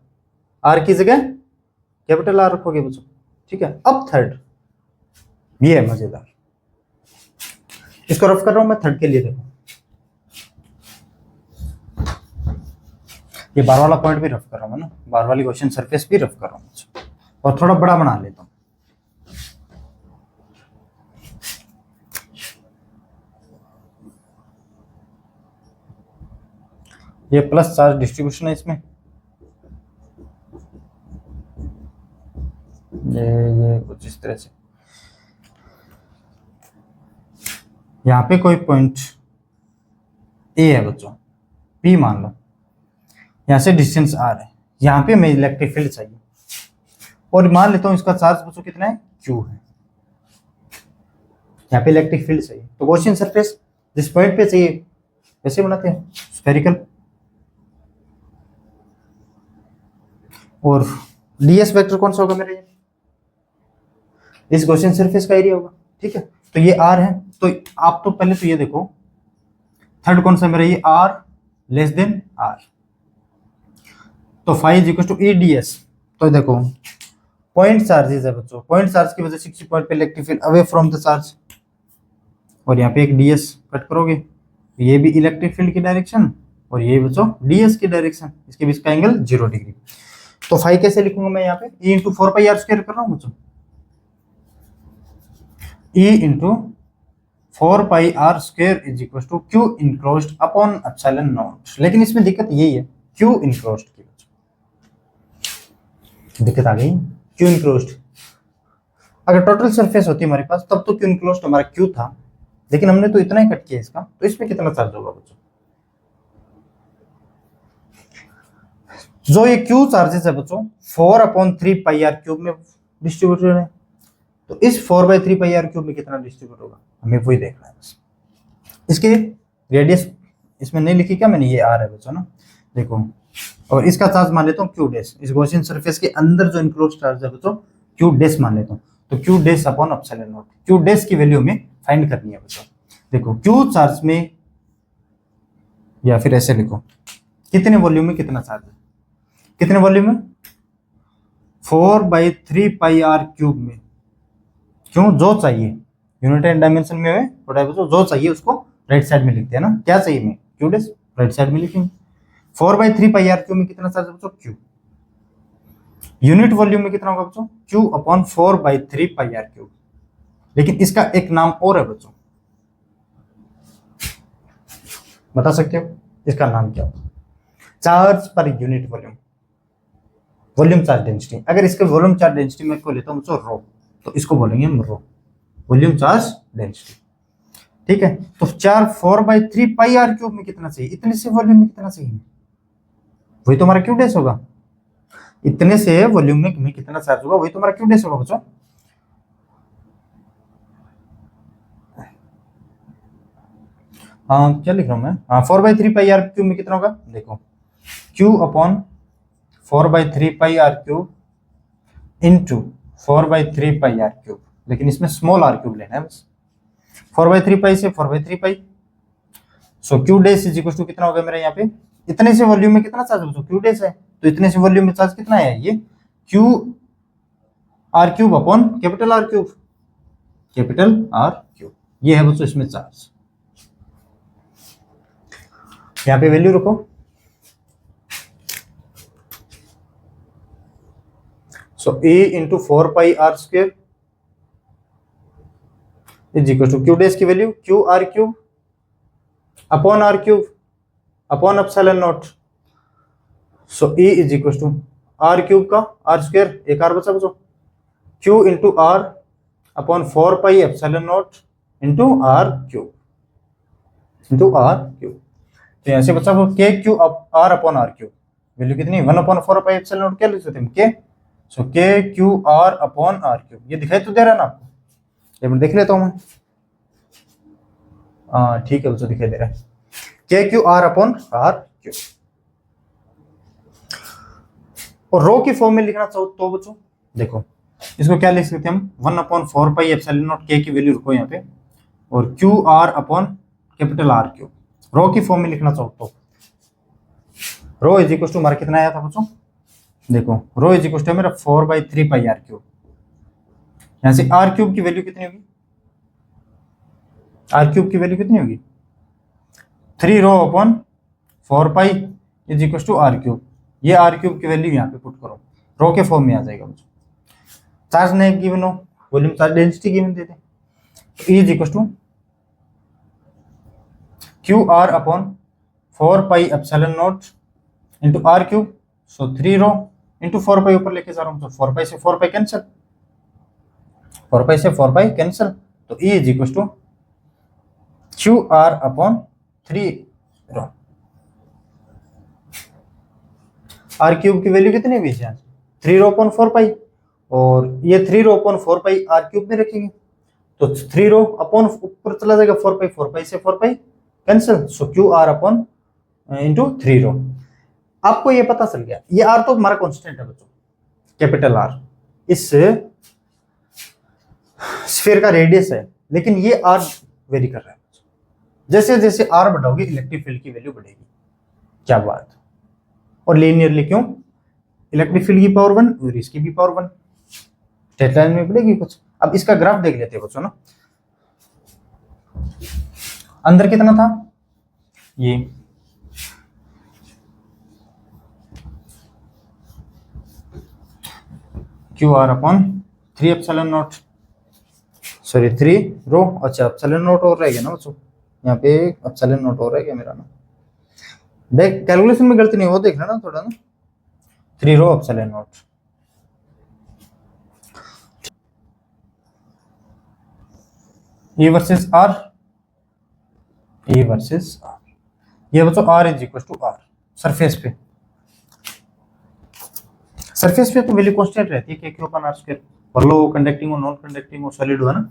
R की जगह कैपिटल आर रखोगे बच्चों। ठीक है, अब थर्ड ये है मजेदार, इसको रफ कर रहा हूं मैं थर्ड के लिए। देखो ये बार वाला पॉइंट भी रफ कर रहा हूं ना, बार वाली गॉसियन सरफेस भी रफ कर रहा हूं, और थोड़ा बड़ा बना लेता हूं। ये प्लस चार्ज डिस्ट्रीब्यूशन है इसमें, ये कुछ इस तरह से, यहाँ पे कोई पॉइंट ए है बच्चों, पी मान लो, यहाँ से डिस्टेंस आर है, यहाँ पे मैं इलेक्ट्रिक फील्ड चाहिए, और मान लेता हूँ इसका चार्ज बच्चों कितना है, क्यू है, यहाँ पे इलेक्ट्रिक फील्ड चाहिए। तो गॉसियन सरफेस जिस पॉइंट पे चाहिए वैसे बनाते हैं, स्फेरिकल, और डीएस वेक्टर कौन सा होगा मेरे, इस गॉसियन सरफेस का एरिया होगा। ठीक है, तो ये आर है, तो आप तो पहले तो ये देखो थर्ड कौन सा मेरा, ये आर लेस देन आर, तो phi is equal to E D S. तो देखो पॉइंट चार्जेस है बच्चों, पॉइंट चार्ज की वजह से किसी पॉइंट पे electric field away from the charge, और यहाँ पे एक डीएस कट करोगे, ये भी इलेक्ट्रिक फील्ड की डायरेक्शन, और ये बच्चों डीएस की डायरेक्शन, इसके बीच का एंगल 0 डिग्री। तो फाइव कैसे लिखूंगा मैं, यहाँ पे ई इंटू 4πr² कर रहा हूँ बच्चों, E into 4πr² is equal to Q enclosed upon epsilon naught. लेकिन इसमें दिक्कत यही है, क्यू इनक्लोज्ड की दिक्कत आ गई, क्यू इनक्लोज्ड। अगर टोटल सरफेस होती हमारे पास तब तो क्यू इनक्लोज्ड हमारा क्यू था, लेकिन हमने तो इतना ही कट किया इसका, तो इसमें कितना चार्ज होगा बच्चों, जो ये क्यू चार्जेस है बच्चों 4/3πr³ में डिस्ट्रीब्यूटेड है, तो इस 4/3πr³ में कितना डिस्ट्रीब्यूट होगा हमें वही देखना है बस। इसके रेडियस इसमें नहीं लिखी क्या मैंने, ये आर है बच्चों ना, देखो, और इसका चार्ज मान लेता हूँ क्यू डैश, इस गॉसियन सरफेस के अंदर जो इनक्लोज चार्ज है बच्चों क्यू डैश मान लेता हूँ, तो Q dash upon epsilon naught, Q dash की वैल्यू हमें फाइंड करनी है बच्चों। देखो क्यू चार्ज में, या फिर ऐसे लिखो, कितने वॉल्यूम में कितना चार्ज है, कितने वॉल्यूम में 4/3πr³ में, क्यों, जो चाहिए यूनिट एंड डायमेंशन में है बच्चों, जो चाहिए उसको राइट साइड में लिखते हैं ना, क्या चाहिए में क्यू डैश, राइट साइड में लिखेंगे। 4/3πr³ में कितना चार्ज है बच्चों, क्यू। यूनिट वॉल्यूम में कितना होगा बच्चों, क्यू अपॉन 4/3πr³। लेकिन इसका एक नाम और है बच्चों, बता सकते हो इसका नाम क्या होगा, charge per unit volume, volume charge density. अगर इसके वॉल्यूम चार्ज डेंसिटी में को लेता हूं बच्चों रो, तो इसको बोलेंगे हम रो, वॉल्यूम चार्ज डेंसिटी। ठीक है, तो 4/3πr³ में कितना चाहिए, इतने से वॉल्यूम में कितना चाहिए, वही तो हमारा क्यू डैश होगा। इतने से वॉल्यूम में कितना चार्ज होगा, वही तो हमारा क्यू डैश होगा बच्चों। हाँ क्या लिख रहा हूं मैं, हाँ 4/3πr³ में कितना होगा, देखो Q upon 4/3πr³ into 4/3πr³, लेकिन इसमें स्मॉल r³ लेना है बस, 4/3π से 4/3π, so Q dash is equal to कितना होगा मेरा यहाँ पे, इतने से वॉल्यूम में कितना चार्ज है बच्चों, क्यू डैश है, तो इतने से वॉल्यूम में चार्ज कितना है, ये Q r³ upon capital R³, ये है बच्चों इसमें चार्ज। यहाँ पे वैल्यू रखो, so E into 4πr² is equal to Q dash की value Q r³ upon R³ upon epsilon not, so E is equal to R³ का R², एक R बचा बच्चों, Q into R upon 4π epsilon not into R³, तो यहाँ से बच्चा वो KQ R upon R³ value कितनी, 1/4π एप्सिलॉन नॉट, क्या लिख सकते हैं K, सो KQ R अपॉन R³, ये दिखाई तो दे रहा है ना आपको, एक मिनट देख लेता हूँ मैं, हाँ ठीक है बच्चों दिखाई दे रहा है, KQ R अपॉन R³। और रो की फॉर्म में लिखना चाहो तो बच्चों देखो, इसको क्या लिख सकते हैं हम, 1/4π एप्सिलॉन नॉट K की वैल्यू रखो यहाँ पे, और QR अपॉन कैपिटल R³, रो की फॉर्म में लिखना चाहो तो, रो इज इक्वल टू हमारा कितना आया था बच्चों, देखो रो इज इक्वल टू मेरा 4/3πr³, यहाँ से R³ की वैल्यू कितनी होगी, R³ की वैल्यू कितनी होगी, 3 rho upon 4π is equal to R³, ये R³ की वैल्यू यहाँ पे पुट करो, रो के फॉर्म में आ जाएगा बच्चों। चार्ज नहीं गिवन हो, वॉल्यूम चार्ज डेंसिटी गिवन देते, तो E is equal to QR upon 4π epsilon not into R³, so 3 rho into 4π ऊपर लेके जा रहा हूँ, तो 4π से 4π कैंसिल, 4π से 4π कैंसिल, तो E is equal to QR upon 3 rho, R³ की वैल्यू कितनी हुई है, 3 रो अपॉन 4π, और ये 3 रो अपॉन 4π R³ में रखेंगे, तो 3 रो अपॉन ऊपर चला जाएगा 4π, 4π से 4π कैंसिल, सो QR अपॉन इंटू 3 रो। आपको ये पता चल गया, ये R तो हमारा कांस्टेंट है बच्चों, कैपिटल R इस स्फीयर का रेडियस है, लेकिन ये R वेरी कर रहा है, जैसे जैसे R बढ़ाओगे इलेक्ट्रिक फील्ड की वैल्यू बढ़ेगी, क्या बात, और लीनियरली क्यों, इलेक्ट्रिक फील्ड की पावर 1 और इसकी भी पावर 1 स्ट्रेट लाइन में बढ़ेगी कुछ। अब इसका ग्राफ देख लेते हैं बच्चों ना, अंदर कितना था, ये QR upon 3 epsilon not, sorry 3 रो, अच्छा एप्सिलॉन नॉट और रह गया ना बच्चों, यहाँ पे एप्सिलॉन नॉट और रह गया मेरा ना, देख कैलकुलेशन में गलती नहीं हो, देख लेना थोड़ा ना, 3 rho epsilon not, E versus R, E versus R, ये बच्चों R is equal to R, surface पे तो वैल्यू कांस्टेंट रहती है KQ अपॉन R², और लो कंडक्टिंग हो, नॉन कंडक्टिंग हो, सॉलिड हो, है ना,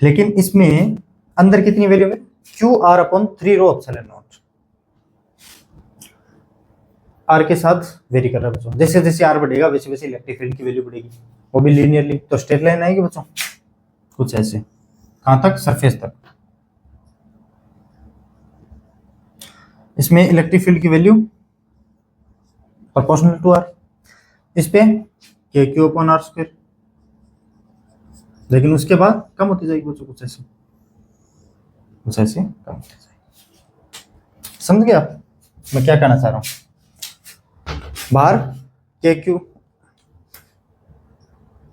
लेकिन इसमें अंदर कितनी वैल्यू है, QR upon 3 rho epsilon naught, R के साथ वेरी कर रहा है बच्चों। जैसे जैसे आर बढ़ेगा वैसे वैसे इलेक्ट्रिक फील्ड की वैल्यू बढ़ेगी, वो भी लीनियरली। तो स्ट्रेट लाइन आएगी बच्चों कुछ ऐसे, कहां तक? सरफेस तक। इसमें इलेक्ट्रिक फील्ड की वैल्यू प्रोपोर्शनल टू आर, इस पे के क्यू अपॉन आर स्क्वायर, लेकिन उसके बाद कम होती जाएगी बच्चों, कुछ ऐसे कम होती जाएगी। समझ गए आप मैं क्या कहना चाह रहा हूं? बाहर के क्यू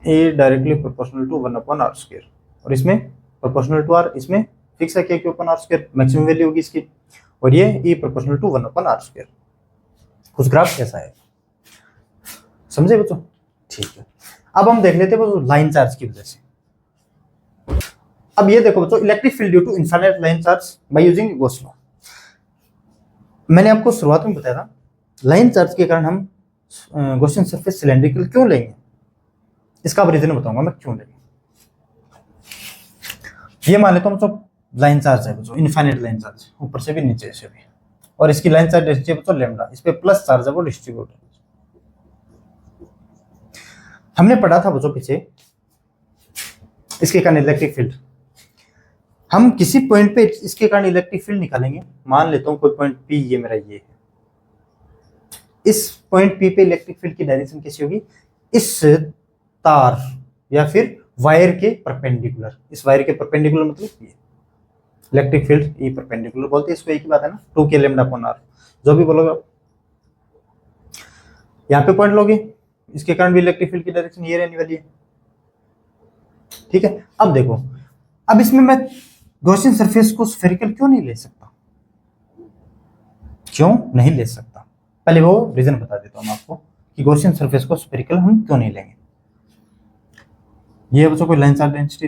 ए directly proportional to 1 upon R square, और इसमें प्रोपोर्शनल टू आर, इसमें फिक्स है K Q upon R square, maximum value होगी इसकी, और ये E proportional to 1 upon R square. कुछ ग्राफ कैसा है, समझे बच्चों? ठीक है, अब हम देख लेते हैं बच्चों लाइन चार्ज की वजह से। अब ये देखो बच्चों, electric field due to infinite line charge by using Gauss law. मैंने आपको शुरुआत में बताया था लाइन चार्ज के कारण हम गॉसियन सरफेस सिलेंड्रिकल क्यों लेंगे, इसका अब रीजन बताऊंगा मैं क्यों लेंगे। ये मान लेता हूं बच्चों लाइन चार्ज है बच्चों, इनफाइनाइट लाइन चार्ज, ऊपर से भी नीचे से भी, और इसकी लाइन चार्ज डेंसिटी बच्चों लैम्डा, इस पे प्लस चार्ज है वो डिस्ट्रीब्यूट है। हमने पढ़ा था बच्चों पीछे इसके कारण इलेक्ट्रिक फील्ड, हम किसी पॉइंट पे इसके कारण इलेक्ट्रिक फील्ड निकालेंगे। मान लेता हूं कोई पॉइंट पी, ये मेरा ये है, इस पॉइंट पी पे इलेक्ट्रिक फील्ड की डायरेक्शन कैसी होगी? इस तार या फिर वायर के परपेंडिकुलर, इस वायर के परपेंडिकुलर मतलब ये इलेक्ट्रिक फील्ड ई परपेंडिकुलर बोलते हैं इसको, एक ही बात है ना, 2 के लैम्डा अपॉन आर, जो भी बोलोगे आप। यहाँ पे पॉइंट लोगे, इसके कारण भी इलेक्ट्रिक फील्ड की डायरेक्शन ये रहने वाली है, ठीक है। अब देखो, अब इसमें मैं गॉसियन सरफेस को स्फेरिकल क्यों नहीं ले सकता? क्यों नहीं ले सकता? पहले वो रीजन बता देता हूं मैं आपको कि गॉसियन सरफेस को स्फेरिकल हम क्यों नहीं लेंगे। ये बच्चों को line charge density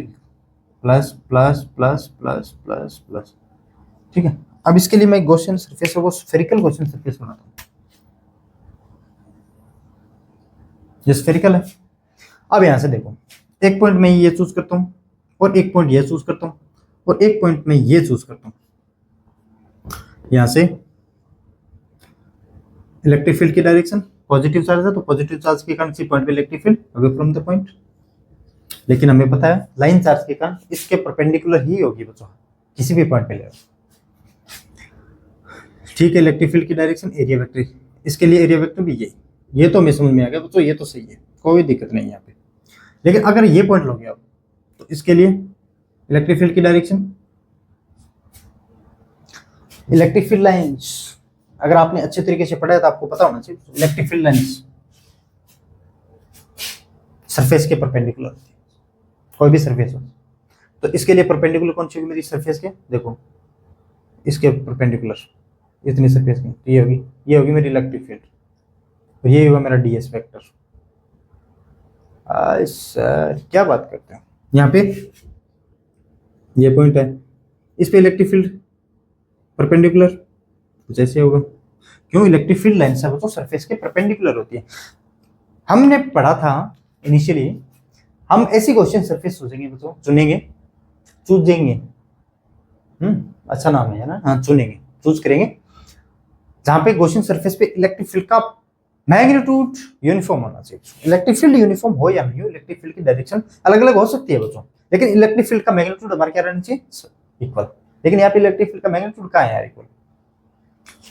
plus plus plus plus plus plus, ठीक है। अब इसके लिए मैं गॉसियन सरफेस है वो स्फेरिकल गॉसियन सरफेस बनाता हूं, ये स्फेरिकल है। अब यहां से देखो, एक पॉइंट में ये चूज करता हूं, और एक पॉइंट ये चूज करता हूं, और एक पॉइंट में ये चूज करता हूं। यहां से इलेक्ट्रिक फील्ड की डायरेक्शन पॉजिटिव चार्ज है, तो पॉजिटिव चार्ज के कारण इसी पॉइंट पे electric field away from the point. लेकिन हमें पता है लाइन चार्ज के कारण इसके परपेंडिकुलर ही होगी बच्चों, किसी भी पॉइंट पे ले, ठीक है। इलेक्ट्रिक फील्ड की डायरेक्शन एरिया वेक्टर, इसके लिए एरिया वेक्टर भी यही, ये तो हमें समझ में आ गया बच्चों, ये तो सही है, कोई दिक्कत नहीं है यहाँ पे। लेकिन अगर ये पॉइंट लोगे आप, तो इसके लिए इलेक्ट्रिक फील्ड की डायरेक्शन, इलेक्ट्रिक फील्ड लाइंस, अगर आपने अच्छे तरीके से पढ़ा है तो आपको पता होना चाहिए, इलेक्ट्रिक फील्ड लाइंस सरफेस के परपेंडिकुलर होती है, कोई भी सरफेस हो। तो इसके लिए परपेंडिकुलर कौन सी होगी मेरी सरफेस के? देखो इसके परपेंडिकुलर इतनी सरफेस में, तो ये होगी मेरी इलेक्ट्रिक फील्ड, और ये होगा मेरा डीएस वेक्टर। सर क्या बात करते हैं, यहाँ पे ये पॉइंट है, इस पे इलेक्ट्रिक फील्ड परपेंडिकुलर कुछ ऐसे होगा। क्यों? इलेक्ट्रिक फील्ड लाइन से तो सरफेस के परपेंडिकुलर होती है। हमने पढ़ा था इनिशियली, हम ऐसी क्वेश्चन सरफेस सोचेंगे बच्चों, चूजेंगे, अच्छा नाम है ना, हाँ चुनेंगे, चूज करेंगे, जहां पे क्वेश्चन सरफेस पे इलेक्ट्रिक फील्ड का मैग्नीट्यूड यूनिफॉर्म होना चाहिए। इलेक्ट्रिक फील्ड यूनिफॉर्म हो या नहीं हो, इलेक्ट्रिक फील्ड की डायरेक्शन अलग अलग हो सकती है बच्चों, लेकिन इलेक्ट्रिक फील्ड का मैग्नीट्यूड हमारा क्या रहना चाहिए? इक्वल। लेकिन यहाँ पे इलेक्ट्रिक फील्ड का मैग्नीट्यूड कहाँ है यार? इक्वल।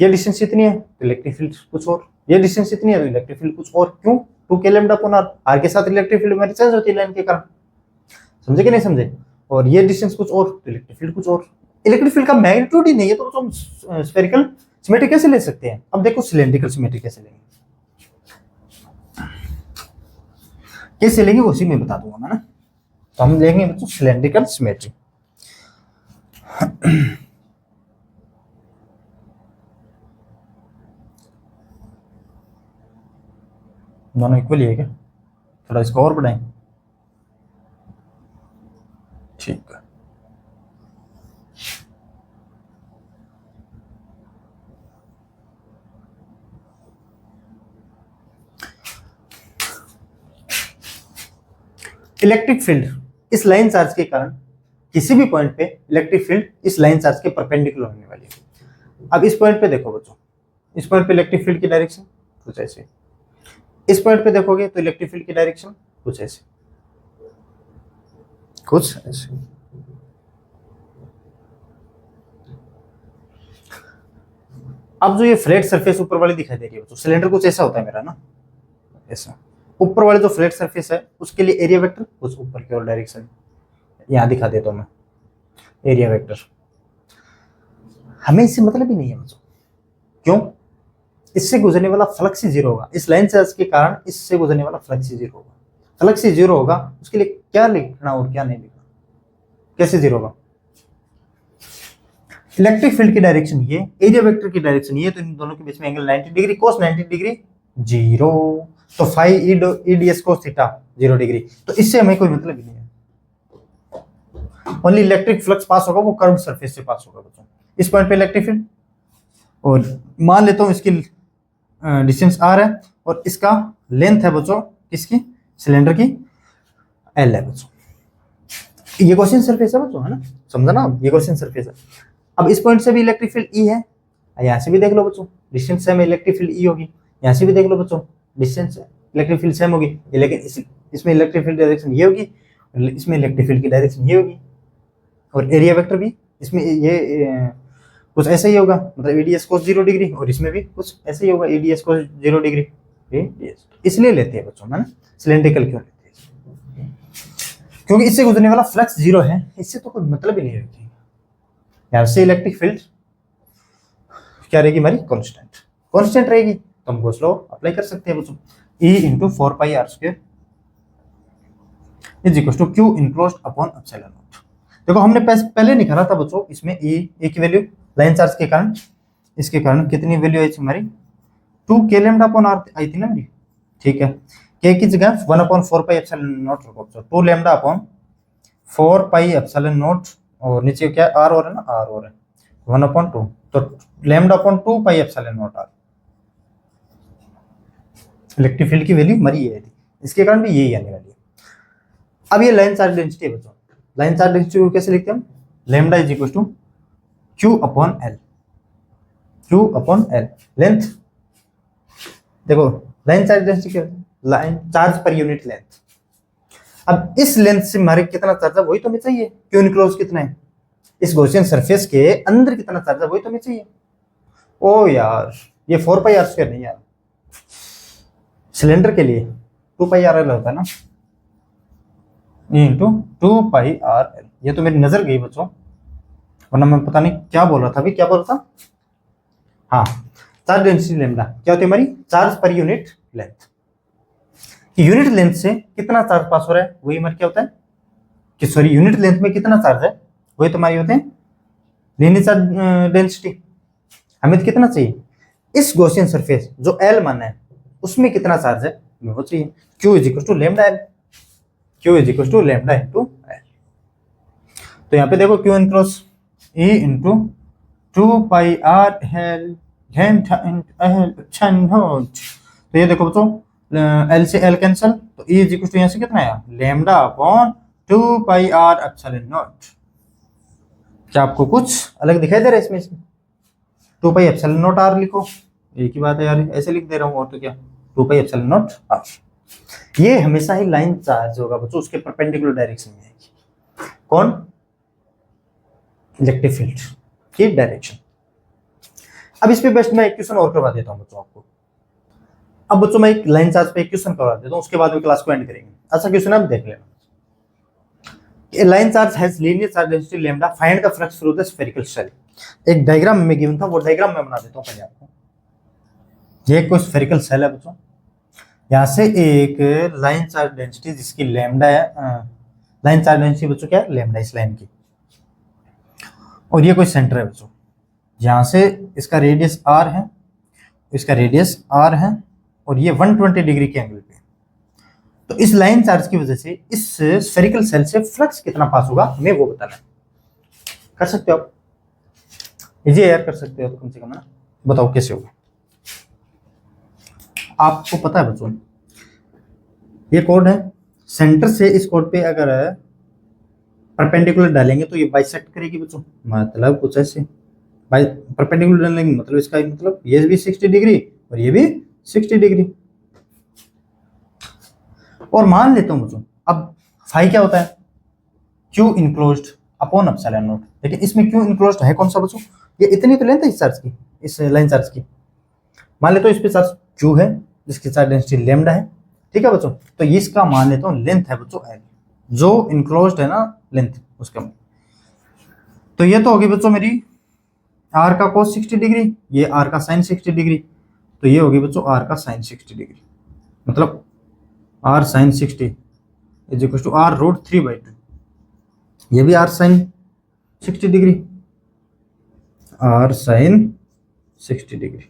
ये डिस्टेंस इतनी है तो इलेक्ट्रिक फील्ड कुछ और, ये डिस्टेंस इतनी है तो इलेक्ट्रिक फील्ड कुछ और। क्यों? 2 के लैम्डा अपॉन आर, आर के साथ इलेक्ट्रिक फील्ड में चेंज होती है लाइन के कारण, समझे कि नहीं समझे? और ये डिस्टेंस कुछ और तो इलेक्ट्रिक फील्ड कुछ और। इलेक्ट्रिक फील्ड का मैग्नीट्यूड ही नहीं है तो हम स्फेरिकल सिमेट्री कैसे ले सकते हैं? अब देखो सिलेंड्रिकल सिमेट्री कैसे लेंगे, कैसे लेंगे उसी में बता दूंगा मैं ना। तो हम लेंगे बच्चों सिलेंड्रिकल सिमेट्री। दोनों इक्वल ही है क्या? थोड़ा इसको और बढ़ाएं, ठीक है। इलेक्ट्रिक फील्ड इस लाइन चार्ज के कारण किसी भी पॉइंट पे इलेक्ट्रिक फील्ड इस लाइन चार्ज के परपेंडिकुलर होने वाली है। अब इस पॉइंट पे देखो बच्चों, इस पॉइंट पे इलेक्ट्रिक फील्ड की डायरेक्शन कुछ ऐसे। इस पॉइंट पे देखोगे तो इलेक्ट्रिक फील्ड की डायरेक्शन कुछ ऐसे, कुछ ऐसे। अब जो ये फ्लैट सरफेस ऊपर वाली दिखाई दे रही है बच्चों, सिलेंडर कुछ ऐसा होता है मेरा ना, ऐसा। ऊपर वाले जो फ्लैट सरफेस है उसके लिए एरिया वेक्टर कुछ ऊपर की ओर डायरेक्शन, यहां दिखा देता हूं मैं एरिया वेक्टर। हमें इससे मतलब ही नहीं है बच्चों, क्यों? इससे गुजरने वाला फ्लक्स ही जीरो होगा, इस लाइन चार्ज के कारण इससे गुजरने वाला फ्लक्स ही जीरो होगा। फ्लक्स ही जीरो होगा, उसके लिए क्या लिखना और क्या नहीं लिखना, कैसे जीरो होगा? इलेक्ट्रिक फील्ड की डायरेक्शन ये, एरिया वेक्टर की डायरेक्शन ये, तो इन दोनों के बीच में angle 90 degree, cos 90 degree zero, तो phi EDS cos theta 0 degree. तो इससे हमें कोई मतलब ही नहीं है, ओनली इलेक्ट्रिक फ्लक्स पास होगा वो कर्व्ड सरफेस से पास होगा बच्चों। इस पॉइंट पे इलेक्ट्रिक फील्ड, और मान लेता हूं इसकी डिस्टेंस r है और इसका लेंथ है बच्चों किसकी, सिलेंडर की l है बच्चों। ये गॉसियन सरफेस है बच्चों, है ना, समझा ना, ये गॉसियन सरफेस है। अब इस पॉइंट से भी इलेक्ट्रिक फील्ड E है, यहाँ से भी देख लो बच्चों डिस्टेंस सेम है, इलेक्ट्रिक फील्ड E होगी। यहाँ से भी देख लो बच्चों डिस्टेंस है, इलेक्ट्रिक फील्ड सेम होगी, लेकिन इसमें इलेक्ट्रिक फील्ड डायरेक्शन ये होगी, इसमें इलेक्ट्रिक फील्ड की डायरेक्शन ये होगी। और एरिया वेक्टर भी इसमें ये कुछ ऐसा ही होगा, मतलब एडीएस cos 0 डिग्री, और इसमें भी कुछ ऐसा ही होगा एडीएस cos 0 डिग्री। इसलिए लेते हैं बच्चों, है ना, सिलेंड्रिकल क्यों लेते हैं? क्योंकि इससे गुजरने वाला फ्लक्स जीरो है, इससे तो कोई मतलब ही नहीं रखेगा। यहाँ से इलेक्ट्रिक फील्ड क्या रहेगी हमारी, कांस्टेंट, कांस्टेंट रहेगी, तो हम गॉस लॉ अप्लाई कर सकते हैं बच्चों। E × 4πr² is equal to Q enclosed upon epsilon naught. देखो हमने पहले निकाला था बच्चों, इसमें E की वैल्यू लाइन चार्ज के कारण, इसके कारण कितनी वैल्यू आई थी हमारी, 2k लैम्डा अपॉन r आई थी ना मेरी, ठीक है। k की जगह 1/4 पाई एप्सिलॉन नॉट रखो बच्चों, 2 lambda upon 4 pi epsilon not, और नीचे क्या r और है ना, r और है 1/2, तो lambda upon 2 pi epsilon not r। Electric field की वैल्यू हमारी ये थी, इसके कारण भी यही आने वाली है। अब ये लाइन चार्ज डेंसिटी है बच्चों, लाइन चार्ज डेंसिटी को कैसे लिखते हैं हम, lambda is equal to Q upon L, Q upon L length. देखो लाइन चार्ज डेंसिटी क्या है, line charge per unit length. अब इस लेंथ से हमारे कितना चार्ज है वही तो हमें चाहिए, Q इनक्लोज कितना है, इस गॉसियन सरफेस के अंदर कितना चार्ज है वही तो हमें चाहिए। ओ यार ये 4πr² नहीं यार, सिलेंडर के लिए 2πrl होता है ना, इंटू 2πrl। ये तो मेरी नजर गई बच्चों, वरना मैं पता नहीं क्या बोल रहा था अभी, क्या बोल रहा था, हाँ चार्ज डेंसिटी लैम्डा क्या होती है हमारी, charge per unit length. Unit length से कितना चार्ज पास हो रहा है वही हमारे क्या होता है, कि सॉरी यूनिट लेंथ में कितना चार्ज है वही तो हमारी होते हैं लीनियर चार्ज डेंसिटी। हमें तो कितना चाहिए, इस गॉसियन सरफेस जो L माना है उसमें कितना चार्ज है वो चाहिए, Q is equal to lambda L, Q is equal to lambda into L। तो यहाँ पे देखो Q इनक्रॉस E इंटू 2πr L, तो ये देखो बच्चों L से L कैंसिल, तो E इज इक्वल टू यहाँ से कितना आया, lambda upon 2πr epsilon not. क्या आपको कुछ अलग दिखाई दे रहा है इसमें, 2 पाई एप्सिलॉन नॉट r लिखो, एक ही बात है यार, ऐसे लिख दे रहा हूँ और तो क्या, 2 पाई एप्सिलॉन नॉट r। ये हमेशा ही लाइन चार्ज होगा बच्चों, उसके परपेंडिकुलर डायरेक्शन में आएगी, कौन, इलेक्ट्रिक फील्ड की डायरेक्शन। अब इस पे बेस्ट मैं एक क्वेश्चन और करवा देता हूँ बच्चों आपको। अब बच्चों मैं एक लाइन चार्ज पे एक क्वेश्चन करवा देता हूँ, उसके बाद में क्लास को एंड करेंगे। अच्छा क्वेश्चन आप देख लेना, A line charge has linear charge density lambda, find the flux through the spherical shell। एक डायग्राम में गिवन था, वो डायग्राम मैं बना देता हूँ पहले आपको। ये कोई स्फेरिकल सेल है बच्चों, यहाँ से एक लाइन चार्ज डेंसिटी जिसकी लैम्डा है, लाइन चार्ज डेंसिटी बच्चों क्या है, लैम्डा इस लाइन की, और ये कोई सेंटर है बच्चों, यहाँ से इसका रेडियस r है, इसका रेडियस r है, और ये 120 डिग्री के एंगल पे। तो इस लाइन चार्ज की वजह से इस स्फेरिकल सेल से फ्लक्स कितना पास होगा हमें वो बताना है। कर सकते हो आप, इजी यार, कर सकते हो तो कम से कम ना, बताओ कैसे होगा। आपको पता है बच्चों ये कोड है, सेंटर से इस कोड पे अगर परपेंडिकुलर डालेंगे तो ये बाइसेक्ट करेगी बच्चों, मतलब कुछ ऐसे परपेंडिकुलर डालेंगे, मतलब इसका मतलब ये भी 60 डिग्री और ये भी 60 डिग्री। और मान लेता हूं बच्चों, अब फाई क्या होता है, Q enclosed upon epsilon naught. लेकिन इसमें क्यू इनक्लोज्ड है कौन सा बच्चों, ये इतनी तो लेंथ है इस चार्ज की, इस लाइन चार्ज की। मान लेता हूं इस पे चार्ज क्यू है जिसकी चार्ज डेंसिटी लैम्डा है, ठीक है बच्चों। तो इसका मान लेता हूं लेंथ है बच्चों एल, जो इनक्लोज्ड है ना लेंथ उसका। तो ये तो होगी बच्चों मेरी आर का cos 60 डिग्री, ये आर का sin 60 डिग्री। तो ये होगी बच्चों आर का sin 60 डिग्री, मतलब R sin 60 is equal to R root 3/2। ये भी R sin 60 degree, R sin 60 degree,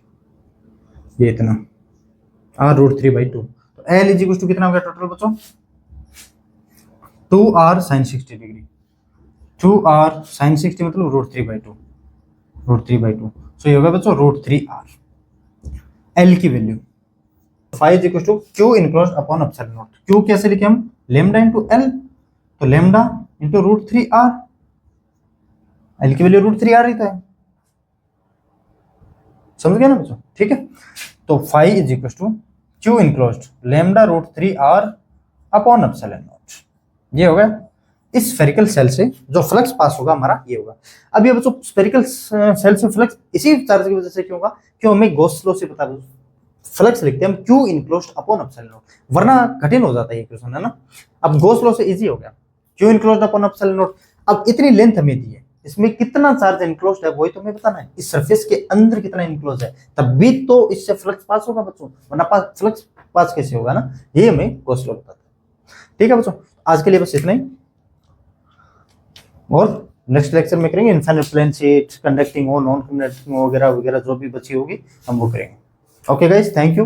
ये इतना आर रूट 3/2। तो एल इज इक्वल टू कितना हो गया टोटल बच्चों, 2r sin 60 degree. 2r sin 60 मतलब रूट 3/2। सो ये होगा बच्चों रूट 3r। एल की value 5 is to Q enclosed upon epsilon naught. Q कैसे लिखे हम, लेमडा इंटू एल, तो lambda into root 3r, L की वैल्यू रूट 3r रहता है, समझ गए ना बच्चों, ठीक है। तो 5 is equal to Q enclosed lambda root 3r upon epsilon naught. ये होगा इस स्फेरिकल सेल से जो फ्लक्स पास होगा हमारा ये होगा। अब ये बच्चों स्फेरिकल सेल से फ्लक्स इसी चार्ज की वजह से क्यों होगा, क्यों हमें गॉस लॉ से पता फ्लक्स लिखते हैं हम Q enclosed upon epsilon not, वरना कठिन हो जाता है ये क्वेश्चन, है ना। अब गॉस लॉ से इजी हो गया, Q enclosed upon epsilon not. अब इतनी लेंथ हमें दी है, इसमें कितना चार्ज इनक्लोज्ड है वही तो हमें बताना है, इस सरफेस के अंदर कितना इनक्लोज है, तब भी तो इससे फ्लक्स पास होगा बच्चों, वरना फ्लक्स पास कैसे होगा ना, ये हमें गॉस लॉ बताता है। ठीक है बच्चों, आज के लिए बस इतना ही, और नेक्स्ट लेक्चर में करेंगे इनफाइनाइट प्लेन शीट, कंडक्टिंग और नॉन कंडक्टिंग वगैरह वगैरह जो भी बची होगी हम वो करेंगे। Okay guys, thank you.